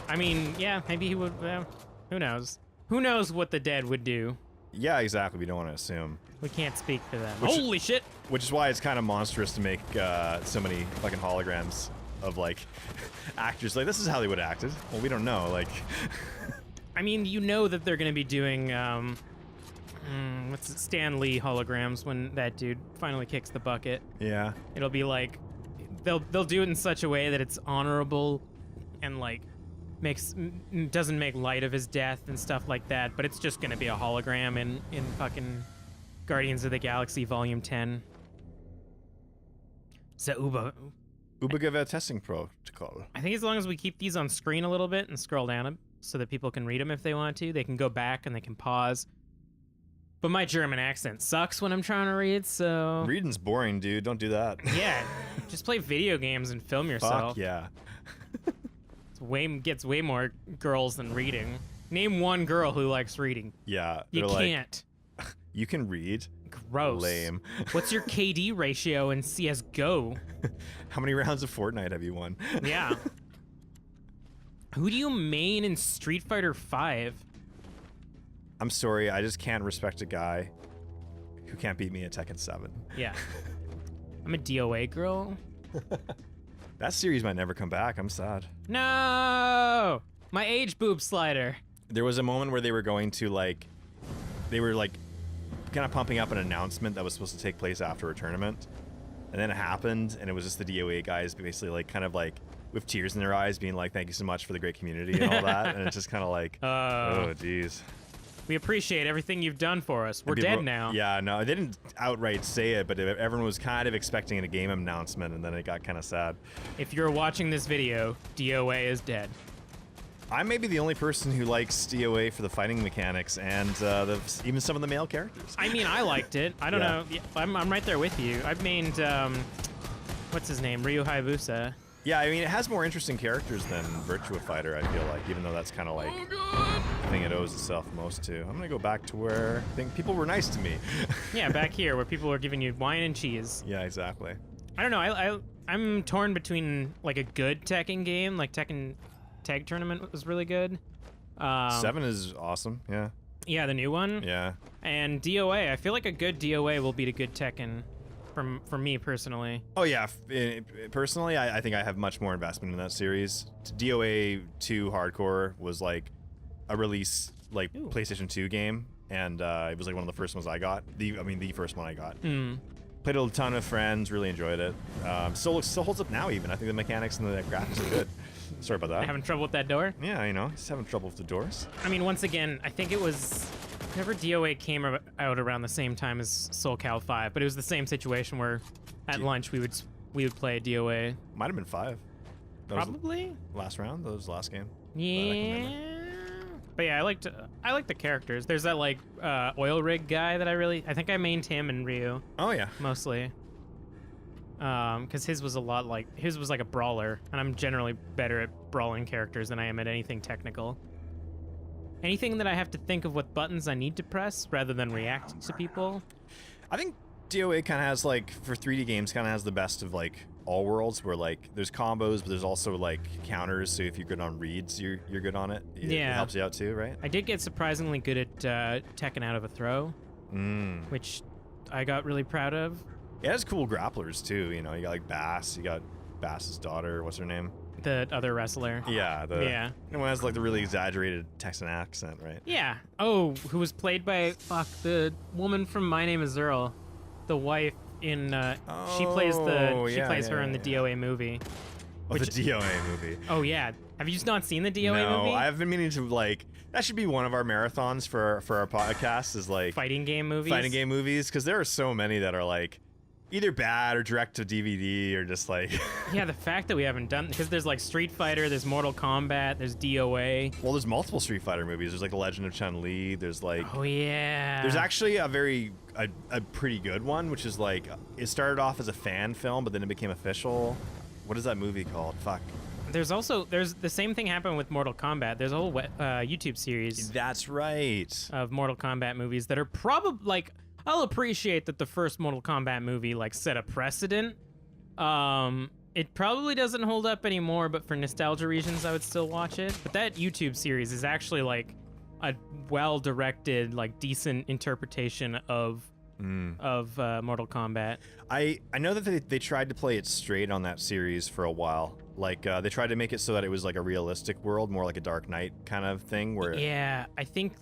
I mean, yeah, maybe he would. Who knows? Who knows what the dead would do? Yeah, exactly. We don't want to assume. We can't speak for them. Holy shit! Which is why it's kind of monstrous to make so many fucking holograms of like actors. Like, this is how they would have acted. Well, we don't know. Like, I mean, you know that they're gonna be doing what's it, Stan Lee holograms when that dude finally kicks the bucket. yeah. It'll be like they'll do it in such a way that it's honorable and like doesn't make light of his death and stuff like that, but it's just gonna be a hologram in fucking Guardians of the Galaxy Volume 10. Ubergewehr testing protocol. I think as long as we keep these on screen a little bit and scroll down so that people can read them if they want to, they can go back and they can pause. But my German accent sucks when I'm trying to read, so... Reading's boring, dude. Don't do that. Yeah, just play video games and film yourself. Fuck yeah. Gets way more girls than reading. Name one girl who likes reading. Yeah. You like, can't. You can read? Gross. Lame. What's your KD ratio in CSGO? How many rounds of Fortnite have you won? Yeah. Who do you main in Street Fighter V? I'm sorry, I just can't respect a guy who can't beat me at Tekken 7. Yeah. I'm a DOA girl. That series might never come back. I'm sad. No! My age boob slider. There was a moment where they were going to, like... They were, like, kind of pumping up an announcement that was supposed to take place after a tournament. And then it happened, and it was just the DOA guys basically, like, kind of, like, with tears in their eyes, being like, thank you so much for the great community and all that. And it's just kind of like, oh, geez. We appreciate everything you've done for us. We're dead now. Yeah, no, they didn't outright say it, but everyone was kind of expecting a game announcement, and then it got kind of sad. If you're watching this video, DOA is dead. I may be the only person who likes DOA for the fighting mechanics and even some of the male characters. I mean, I liked it. I don't know. I'm right there with you. I've mained, what's his name? Ryu Hayabusa. Yeah, I mean, it has more interesting characters than Virtua Fighter, I feel like, even though that's kind of like the thing it owes itself most to. I'm gonna go back to where I think people were nice to me. Yeah, back here where people were giving you wine and cheese. Yeah, exactly. I don't know. I'm torn between like a good Tekken game, like Tekken Tag Tournament was really good. 7 is awesome. Yeah. Yeah, the new one. Yeah. And DOA. I feel like a good DOA will beat a good Tekken. For me personally. Oh yeah, personally, I think I have much more investment in that series. DOA 2 Hardcore was like a release, like PlayStation 2 game, and it was like one of the first ones I got. The first one I got. Played a ton of friends, really enjoyed it. Still holds up now even. I think the mechanics and the graphics are good. Sorry about that. Having trouble with that door? Yeah, you know, just having trouble with the doors. I mean, once again, I think it was... Whenever DOA came out around the same time as Soul Cal 5, but it was the same situation where at lunch we would play DOA. Might have been 5. Probably? Last round? That was the last game? Yeah. But yeah, I like the characters. There's that like oil rig guy that I think I mained him and Ryu. Oh yeah. Mostly. Because his was like a brawler, and I'm generally better at brawling characters than I am at anything technical. Anything that I have to think of what buttons I need to press rather than react to people. I think DOA kind of has like, for 3D games, kind of has the best of like all worlds, where like there's combos, but there's also like counters. So if you're good on reads, you're good on it. It helps you out too, right? I did get surprisingly good at Tekken out of a throw, which I got really proud of. It has cool grapplers too. You know, you got like Bass. You got Bass's daughter. What's her name? The other wrestler. Yeah. Yeah. The one has like the really exaggerated Texan accent, right? Yeah. Oh, who was played by the woman from My Name Is Earl, the wife in. She plays her in the DOA movie. The DOA movie. Oh yeah. Have you just not seen the DOA movie? No, I've been meaning to like. That should be one of our marathons for our podcast. Is like fighting game movies. Fighting game movies, because there are so many that are like. Either bad or direct to DVD or just like... Yeah, the fact that we haven't done... Because there's like Street Fighter, there's Mortal Kombat, there's DOA. Well, there's multiple Street Fighter movies. There's like The Legend of Chun-Li, there's like... Oh, yeah. There's actually a pretty good one, which is like... It started off as a fan film, but then it became official. What is that movie called? Fuck. There's the same thing happened with Mortal Kombat. There's a whole YouTube series. That's right. Of Mortal Kombat movies that are probably like... I'll appreciate that the first Mortal Kombat movie like set a precedent, It probably doesn't hold up anymore, but for nostalgia reasons, I would still watch it. But that YouTube series is actually like a well-directed, like decent interpretation of Mortal Kombat. I know that they tried to play it straight on that series for a while. Like they tried to make it so that it was like a realistic world, more like a Dark Knight kind of thing. Where Yeah, I think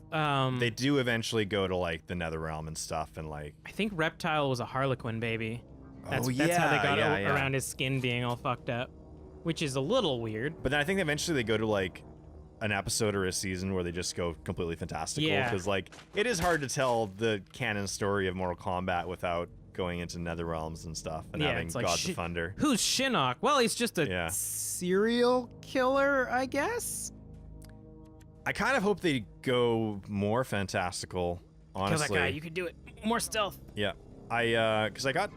they do eventually go to like the Netherrealm and stuff, and like I think Reptile was a Harlequin baby. That's how they yeah, got yeah. around his skin being all fucked up, which is a little weird. But then I think eventually they go to like an episode or a season where they just go completely fantastical. Yeah. Because like it is hard to tell the canon story of Mortal Kombat without going into Netherrealms and stuff and Yeah, having it's like, Gods of Thunder. Who's Shinnok? Well, he's just a Yeah. serial killer, I guess. I kind of hope they go more fantastical. Kill Honestly, that guy. You could do it. More stealth. yeah. Because I got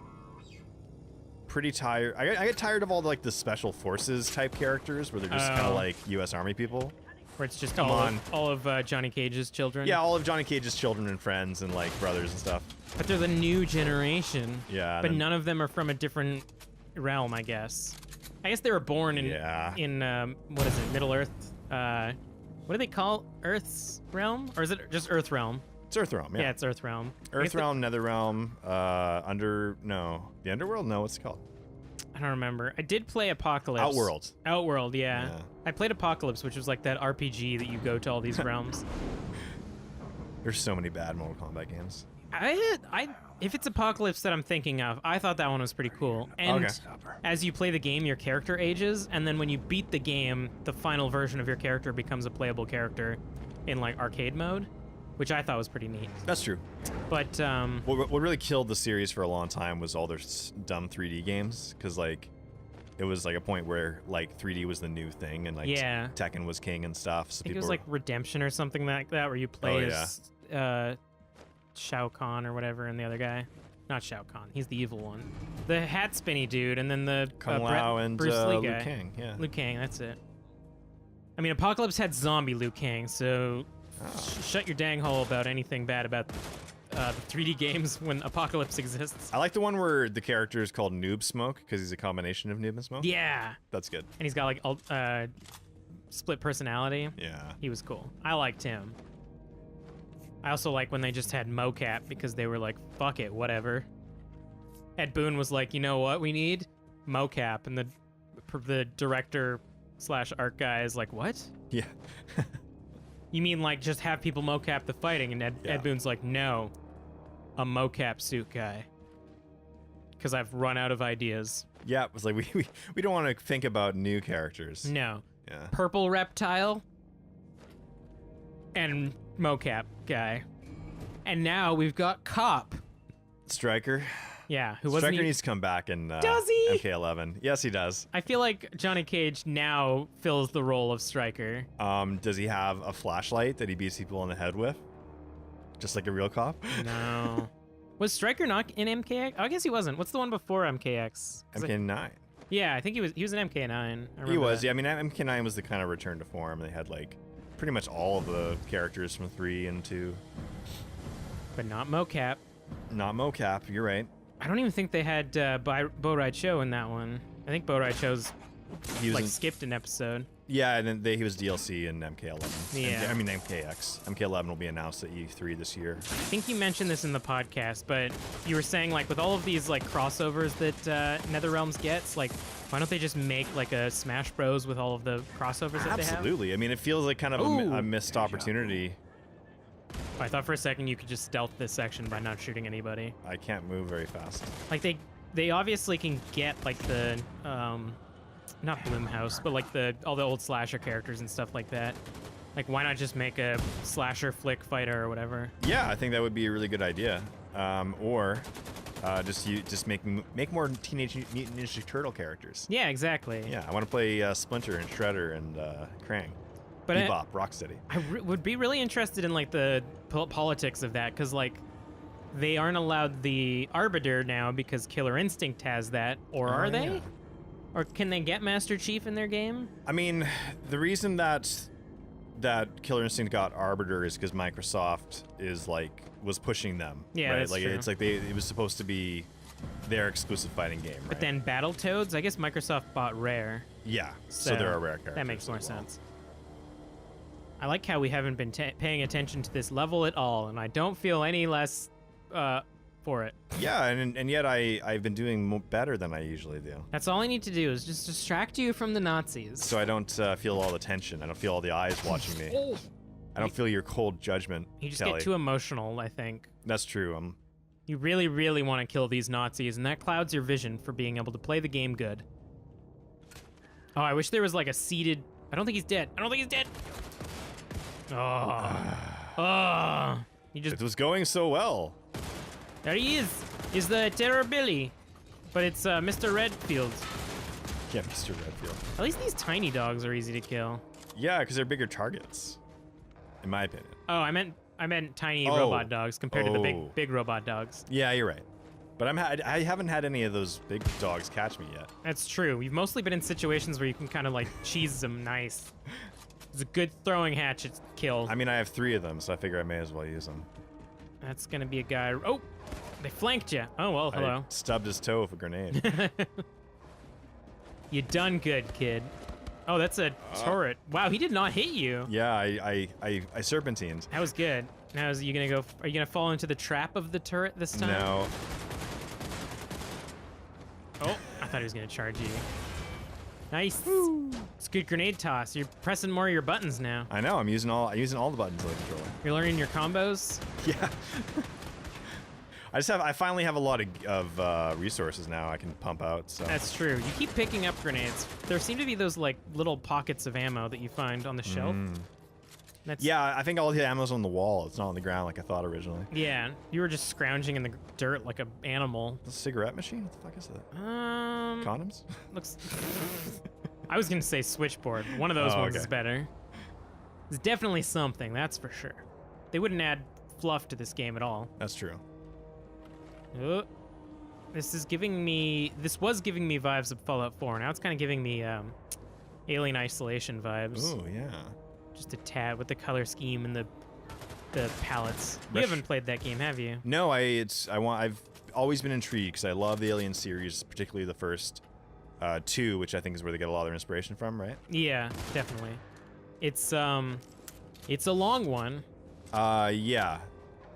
pretty tired. I get tired of all the, like the special forces type characters where they're just kind Oh. of like U.S. Army people. Where it's just Come on. all of Johnny Cage's children. Yeah, all of Johnny Cage's children and friends and like brothers and stuff. But they're the new generation. Yeah. But and- none of them are from a different realm, I guess. I guess they were born in Yeah. what is it, Middle Earth? What do they call Earth's realm? Or is it just Earth realm? It's Earthrealm. Yeah, Yeah. it's Earth realm. I guess Earthrealm, Netherrealm, the Underworld. No, what's it called? I don't remember. I did play Apocalypse. Outworld. Outworld, yeah. Yeah. I played Apocalypse, which was like that RPG that you go to all these realms. There's so many bad Mortal Kombat games. If it's Apocalypse that I'm thinking of, I thought that one was pretty cool. And Okay. as you play the game, your character ages, and then when you beat the game, the final version of your character becomes a playable character in like arcade mode, which I thought was pretty neat. That's true. But What really killed the series for a long time was all their dumb 3D games, because like it was like a point where like 3D was the new thing, and like Yeah. Tekken was king and stuff. So I think it people was like Redemption or something like that, where you play Oh, as Shao Kahn or whatever, and the other guy. Not Shao Kahn, he's the evil one. The hat spinny dude, and then the Kung Lao and Bruce Lee Liu guy. Kang. Yeah. Liu Kang, that's it. I mean, Apocalypse had zombie Liu Kang, so shut your dang hole about anything bad about the 3D games when Apocalypse exists. I like the one where the character is called Noob Smoke because he's a combination of Noob and Smoke. Yeah, That's good. and he's got like split personality. Yeah. He was cool. I liked him. I also like when they just had mocap because they were like, fuck it, whatever. Ed Boon was like, you know what we need? Mocap. And the director / art guy is like, what? Yeah. You mean like just have people mocap the fighting? And Yeah. Ed Boon's like, no, a mocap suit guy. Because I've run out of ideas. Yeah. It was like we don't want to think about new characters. No. Yeah. Purple reptile and mocap guy. And now we've got Cop. Striker. Yeah, who wasn't Striker he? needs to come back in Does he? MK11. Yes, he does. I feel like Johnny Cage now fills the role of Stryker. Does he have a flashlight that he beats people in the head with? Just like a real cop? No. Was Stryker not in MKX? I guess he wasn't. What's the one before MKX? 'Cause MK9. yeah, I think he was in MK9. I He remember was. that. Yeah, I mean, MK9 was the kind of return to form. They had like pretty much all of the characters from 3 and 2. But not mocap. Not mocap. You're right. I don't even think they had Bo Ride Show in that one. I think Bo Ride Show's He was like in- skipped an episode. Yeah, and then he was DLC in MK11. Yeah. I mean MKX. MK11 will be announced at E3 this year. I think you mentioned this in the podcast, but you were saying like with all of these like crossovers that NetherRealms gets, like why don't they just make like a Smash Bros with all of the crossovers that they have? Absolutely. I mean, it feels like kind of Ooh. a missed opportunity. I thought for a second you could just stealth this section by not shooting anybody. I can't move very fast. Like they obviously can get like the not Bloomhouse, but like all the old slasher characters and stuff like that. Like why not just make a slasher flick fighter or whatever? Yeah, I think that would be a really good idea. Or just make more Teenage Mutant Ninja Turtle characters. Yeah, exactly. Yeah, I want to play Splinter and Shredder and Krang. But Bebop, Rocksteady. I would be really interested in like the politics of that, because like they aren't allowed the Arbiter now because Killer Instinct has that, or are Oh, they? yeah. Or can they get Master Chief in their game? I mean, the reason that Killer Instinct got Arbiter is because Microsoft was pushing them. Yeah, right? that's like true. it's like it was supposed to be their exclusive fighting game, right? But then Battletoads, I guess Microsoft bought Rare. Yeah, so there are rare characters. That makes more as well. sense. I like how we haven't been paying attention to this level at all, and I don't feel any less for it. Yeah, and yet I've been doing better than I usually do. That's all I need to do is just distract you from the Nazis. So I don't feel all the tension. I don't feel all the eyes watching me. Oh. I don't feel your cold judgment, You just Kelly. get too emotional, I think. That's true. You really, really want to kill these Nazis, and that clouds your vision for being able to play the game good. Oh, I wish there was like a seated... I don't think he's dead. I don't think he's dead. Oh. You just... It was going so well. There he is. He's the Terror Billy. But it's Mr. Redfield. Yeah, Mr. Redfield. At least these tiny dogs are easy to kill. Yeah, because they're bigger targets, in my opinion. Oh, I meant tiny Oh. robot dogs compared to the Oh. big robot dogs. Yeah, you're right. But I haven't had any of those big dogs catch me yet. That's true. You've mostly been in situations where you can kind of like cheese them nice. It's a good throwing hatchet kill. I mean, I have 3 of them, so I figure I may as well use them. That's gonna be a guy. Oh, they flanked you. Oh well, hello. I stubbed his toe with a grenade. You done good, kid. Oh, that's a turret. Wow, he did not hit you. Yeah, I serpentined. That was good. Now, are you gonna fall into the trap of the turret this time? No. Oh, I thought he was gonna charge you. Nice. It's a good grenade toss. You're pressing more of your buttons now. I know. I'm using all the buttons on the controller. You're learning your combos. Yeah. I finally have a lot of resources now I can pump out. So. That's true. You keep picking up grenades. There seem to be those like little pockets of ammo that you find on the shelf. That's, Yeah, I think all the ammo's on the wall. It's not on the ground like I thought originally. Yeah, you were just scrounging in the dirt like an animal. The cigarette machine? What the fuck is that? Condoms? Looks. I was gonna say switchboard. One of those ones is better. It's definitely something, that's for sure. They wouldn't add fluff to this game at all. That's true. Oh, this was giving me vibes of Fallout 4. Now it's kind of giving me Alien Isolation vibes. Oh yeah. Just a tad with the color scheme and the palettes. You haven't played that game, have you? No, I've always been intrigued because I love the Alien series, particularly the first 2, which I think is where they get a lot of their inspiration from, right? Yeah, definitely. It's a long one. Yeah.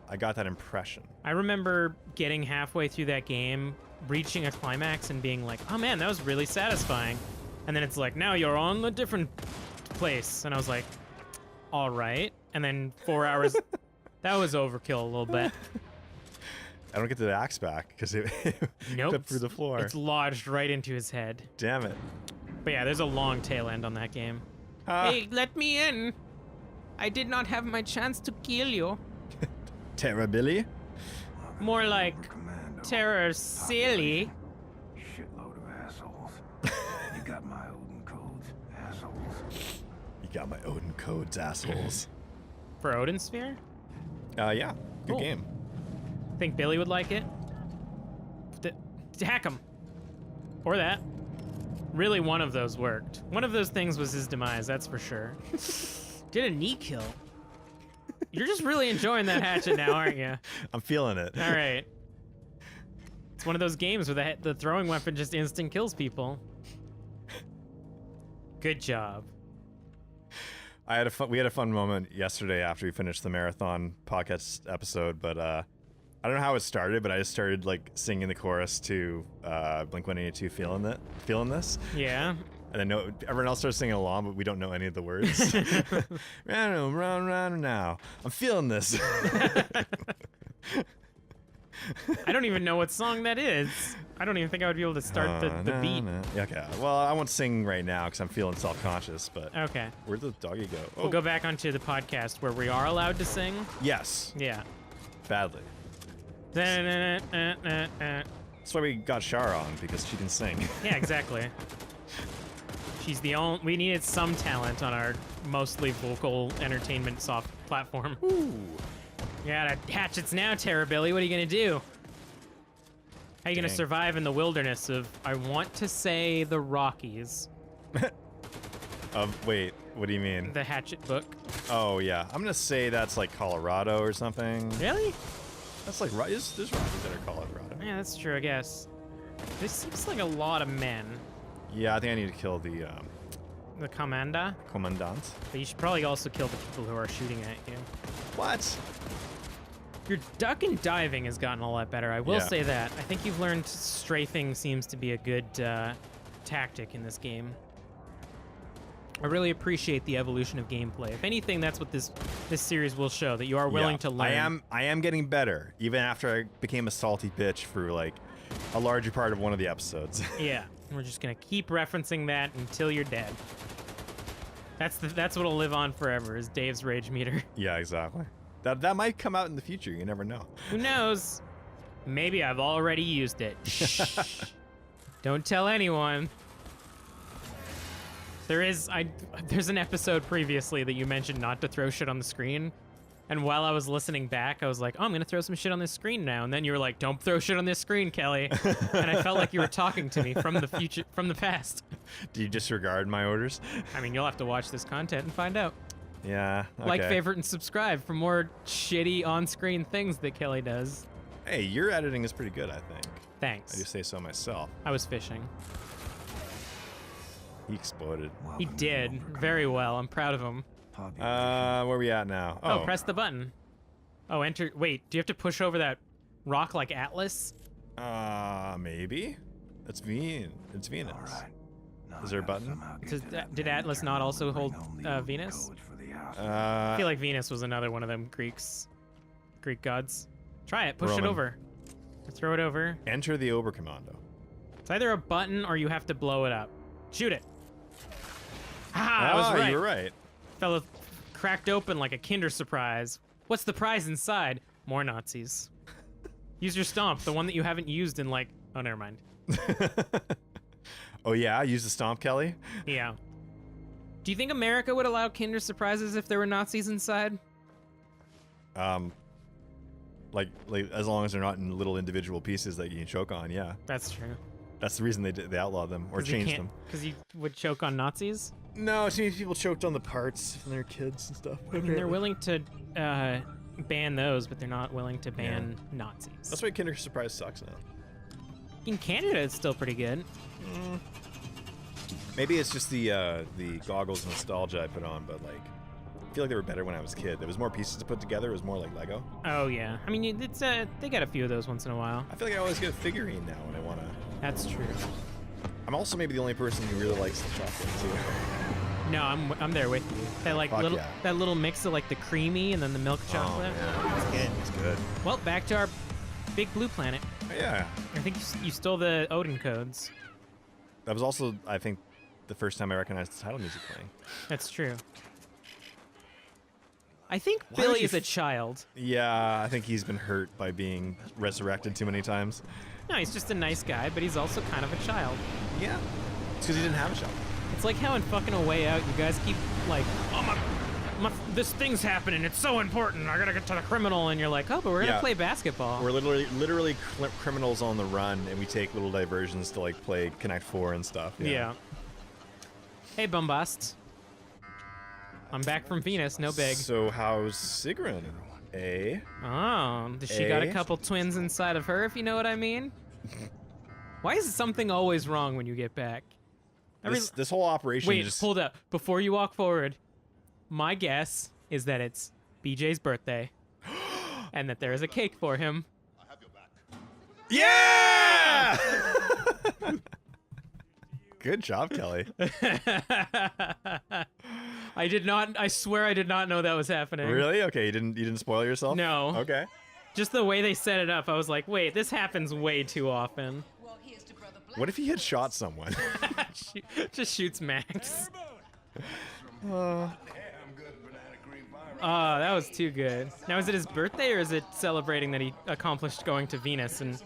I got that impression. I remember getting halfway through that game, reaching a climax and being like, oh man, that was really satisfying. And then it's like, now you're on a different place. And I was like, all right. And then 4 hours, that was overkill a little bit. I don't get the axe back because it Nope. flipped through the floor. It's lodged right into his head. Damn it. But yeah, there's a long tail end on that game. Ah. Hey, let me in. I did not have my chance to kill you. Terra Billy? More like Terror Silly. Shitload of assholes. You got my Odin codes, assholes. You got my Odin codes, assholes. For Odin Sphere? Yeah. Good Cool. game. Think Billy would like it? Hack him. Or that. Really, one of those worked. One of those things was his demise, that's for sure. Did a knee kill. You're just really enjoying that hatchet now, aren't you? I'm feeling it. All right. It's one of those games where the throwing weapon just instant kills people. Good job. We had a fun moment yesterday after we finished the marathon podcast episode, but I don't know how it started, but I just started like singing the chorus to Blink-182, feeling this. Yeah. And then everyone else starts singing along, but we don't know any of the words. Round now. I'm feeling this. I don't even know what song that is. I don't even think I would be able to start the beat. Yeah, okay. Well, I won't sing right now because I'm feeling self-conscious, but Okay. where'd the doggy go? Oh, We'll go back onto the podcast where we are allowed to sing. yes. Yeah. Badly. Yeah, That's why we got Shara on, because she can sing. exactly. She's the only. We needed some talent on our mostly vocal entertainment soft platform. Ooh. Yeah, hatchets now, Terra Billy. What are you gonna do? How are you gonna Dang. survive in the wilderness of? I want to say the Rockies. Wait, what do you mean? The Hatchet book. Oh, yeah. I'm gonna say that's like Colorado or something. Really? That's like, there's Rockies that are Colorado. Yeah, that's true, I guess. This seems like a lot of men. Yeah, I think I need to kill the The commander. commandant. But you should probably also kill the people who are shooting at you. What? Your duck and diving has gotten a lot better, I will Yeah. say that. I think you've learned strafing seems to be a good tactic in this game. I really appreciate the evolution of gameplay. If anything, that's what this series will show, that you are willing to learn. I am getting better, even after I became a salty bitch for like a larger part of one of the episodes. Yeah, we're just gonna keep referencing that until you're dead. That's what'll live on forever, is Dave's rage meter. Yeah, exactly. That might come out in the future. You never know. Who knows? Maybe I've already used it. Shh. Don't tell anyone. There's an episode previously that you mentioned not to throw shit on the screen. And while I was listening back, I was like, oh, I'm going to throw some shit on this screen now. And then you were like, don't throw shit on this screen, Kelly. And I felt like you were talking to me from the future, from the past. Do you disregard my orders? I mean, you'll have to watch this content and find out. Yeah. Okay. Like, favorite, and subscribe for more shitty on-screen things that Kelly does. Hey, your editing is pretty good, I think. Thanks. I do say so myself. I was fishing. He exploded. He did very well. I'm proud of him. Where we at now? Oh, press the button. Oh, enter. Wait, do you have to push over that rock like Atlas? Maybe. That's It's Venus. All right. Now Is there a I gotta button? somehow get Does to that- that did main Atlas not also terminal. hold, I know the old Venus? codes for the house. I feel like Venus was another one of them Greek gods. Try it. Push it Roman. over. Throw it over. Enter the Oberkommando. It's either a button or you have to blow it up. Shoot it. Ah, I was right. You were right. Fella cracked open like a Kinder Surprise. What's the prize inside? More Nazis. Use your stomp, the one that you haven't used in like... Oh, never mind. Oh yeah, use the stomp, Kelly. Yeah. Do you think America would allow Kinder Surprises if there were Nazis inside? Like as long as they're not in little individual pieces that you can choke on. Yeah, That's true. that's the reason they outlawed them or changed them. Because you would choke on Nazis? No, too many people choked on the parts and their kids and stuff. I mean, they're willing to ban those, but they're not willing to ban Nazis. That's why Kinder Surprise sucks now. In Canada, it's still pretty good. Maybe it's just the goggles nostalgia I put on, but like, I feel like they were better when I was a kid. There was more pieces to put together. It was more like Lego. Oh, yeah. I mean, it's they got a few of those once in a while. I feel like I always get a figurine now when I want to. That's true. I'm also maybe the only person who really likes the chocolate too. No, I'm there with you. That like Fuck little yeah. that little mix of like the creamy and then the milk chocolate. It's good. It's good. Well, back to our big blue planet. Yeah. I think you stole the Odin codes. That was also, I think, the first time I recognized the title music playing. That's true. I think Why Billy would you is a child. Yeah, I think he's been hurt by being resurrected too many times. No, he's just a nice guy, but he's also kind of a child. Yeah. It's because he didn't have a shop. It's like how in fucking A Way Out, you guys keep like, oh this thing's happening. It's so important. I gotta get to the criminal, and you're like, oh, but we're gonna Yeah. play basketball. We're literally criminals on the run, and we take little diversions to like play Connect 4 and stuff. Yeah. Hey, Bumbast. I'm back from Venus. No big. So how's Sigrun? Eh? Oh, does she got a Eh? couple twins inside of her, if you know what I mean? Why is something always wrong when you get back? This whole operation Wait, just... hold up. Before you walk forward, my guess is that it's BJ's birthday and that there is a cake for him. Yeah! Good job, Kelly. I swear I did not know that was happening. Really? Okay, you didn't spoil yourself? No. Okay. Just the way they set it up, I was like, wait, this happens way too often. Well, here's to Brother What if he had shot someone? Just shoots Max. Damn good banana cream pie. Oh, that was too good. Now, is it his birthday or is it celebrating that he accomplished going to Venus and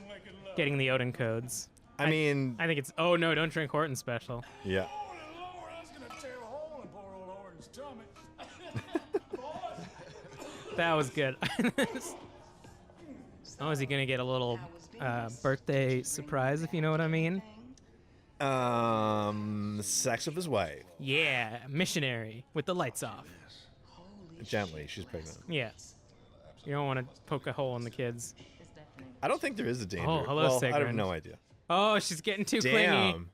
getting the Odin codes? I mean, I think it's, oh no, don't drink Horton special. yeah. Lord, I was gonna tear a hole in poor old Orange's tummy. That was good. Oh, is he gonna get a little birthday surprise, if you know what I mean? Sex with his wife. Yeah, missionary with the lights off. Gently, she's pregnant. Yeah. You don't want to poke a hole in the kids. I don't think there is a danger. Oh, hello, well, I have Sigrun. no idea. Oh, she's getting too clingy. Damn.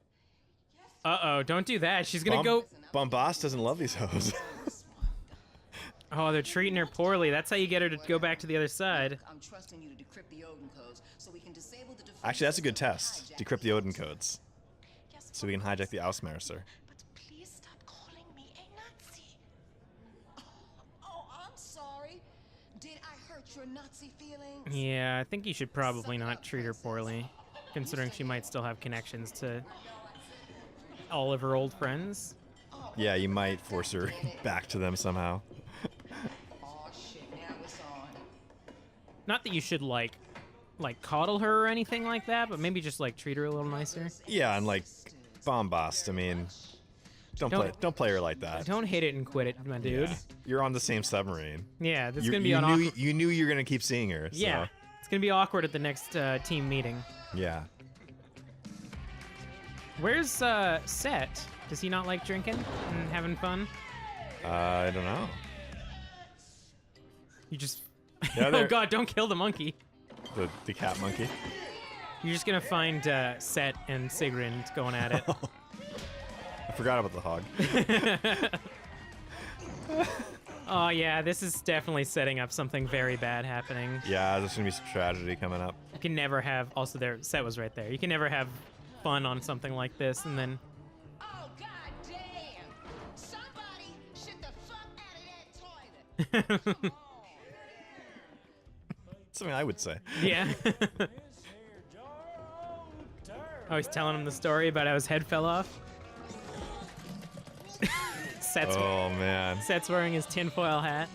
Uh-oh, don't do that. She's gonna go... Bombas doesn't love these hoes. Oh, they're treating her poorly. That's how you get her to go back to the other side. I'm trusting you to decrypt the Odin codes so we can disable the Actually, that's a good test. Decrypt the Odin codes. So we can hijack the Ausmercer. But please stop calling me a Nazi. Oh, I'm sorry. Did I hurt your Nazi feelings? Yeah, I think you should probably not treat her poorly, considering she might still have connections to all of her old friends. Yeah, you might force her back to them somehow. Oh shit, now it's on. Not that you should like coddle her or anything like that, but maybe just like treat her a little nicer. Yeah, and like Bombast, I mean, don't play her like that. Don't hit it and quit it, my dude. Yeah. You're on the same submarine. Yeah, this is You, gonna be you an knew awkward. you knew you were gonna keep seeing her. So. Yeah, it's gonna be awkward at the next team meeting. Yeah. Where's Set? Does he not like drinking and having fun? I don't know. You just. Yeah, Oh they're- God! Don't kill the monkey. The cat monkey. You're just gonna find Set and Sigrun going at it. I forgot about the hog. Oh yeah, this is definitely setting up something very bad happening. Yeah, there's gonna be some tragedy coming up. You can never have. Also, there, Set was right there. You can never have fun on something like this, and then. Oh god damn! Somebody shit the fuck out of that toilet. Something I would say. Yeah. Oh, he's telling him the story about how his head fell off. Set's, Oh man. Set's wearing his tinfoil hat.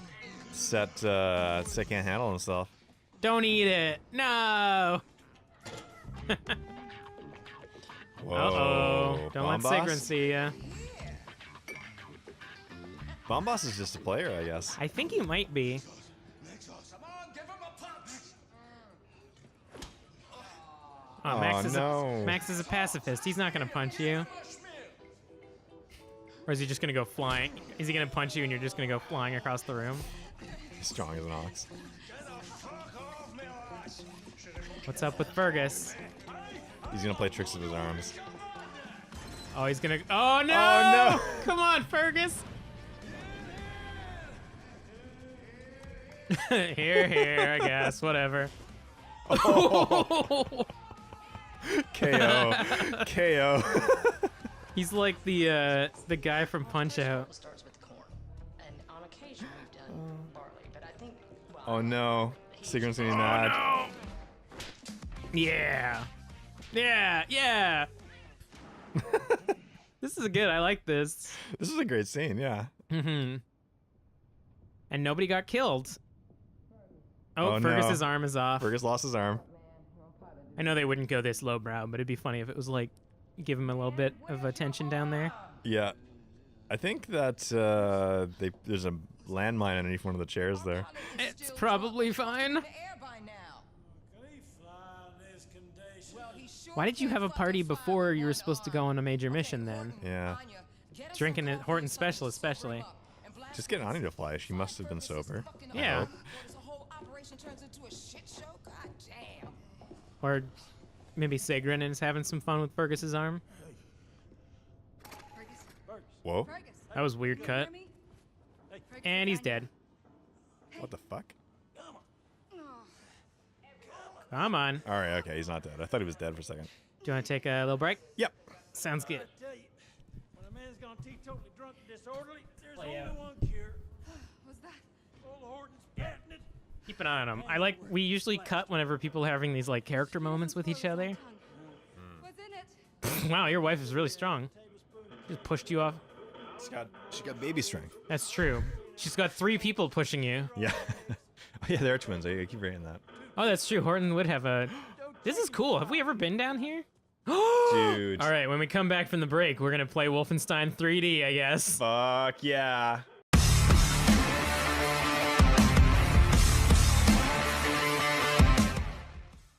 Set can't handle himself. Don't eat it. No. Whoa. Uh-oh. Don't let Bombas? Sigrun see ya. Bombas is just a player, I guess. I think he might be. Oh, Max Oh, is no. Max is a pacifist. He's not gonna punch you. Or is he just gonna go flying? Is he gonna punch you and you're just gonna go flying across the room? He's strong as an ox. What's up with Fergus? He's gonna play tricks with his arms. Oh, he's gonna. Oh no! Oh, no. Come on, Fergus. Here, I guess. Whatever. KO. KO. He's like the guy from Punch Out. starts with corn, and on occasion we've done barley, but I think well, Oh no. Sigrun's gonna be mad. Yeah. Yeah. Yeah. This is good. I like this. This is a great scene, yeah. Mm-hmm. And nobody got killed. Oh, Oh, Fergus's no. arm is off. Fergus lost his arm. I know they wouldn't go this lowbrow, but it'd be funny if it was like, give him a little bit of attention down there. Yeah. I think that there's a landmine underneath one of the chairs there. It's probably fine. The air by now. Well, he sure Why did you have a can't party fucking fly before with you were one supposed to arm. go on a major mission then? Yeah. Get us Drinking some at Horton's something Special to sober especially. him up. And Blazkowicz Just get Ani to fly. She must have been sober. fucking Yeah. up. This whole operation turns into a shit show. God damn. Or maybe Sigrun is having some fun with Fergus's arm. Whoa. That was a weird cut. And he's dead. What the fuck? Come on. Do All right, okay, he's not dead. I thought he was dead for a second. you want to take a little break? Yep. Sounds good. Tell you, when a man's gone teetotally drunk and disorderly, there's Play only out. one cure. What's that? Old Horton's patented. Keep an eye on him. We usually cut whenever people are having these like character moments with each other. What's in it? Wow, your wife is really strong. Just pushed you off. She got baby strength. That's true. She's got 3 people pushing you. Yeah. Oh, yeah, they're twins. I keep forgetting that. Oh, that's true. Horton would have a. This is cool. Have we ever been down here? Dude. All right, when we come back from the break, we're gonna play Wolfenstein 3D, I guess. Fuck yeah.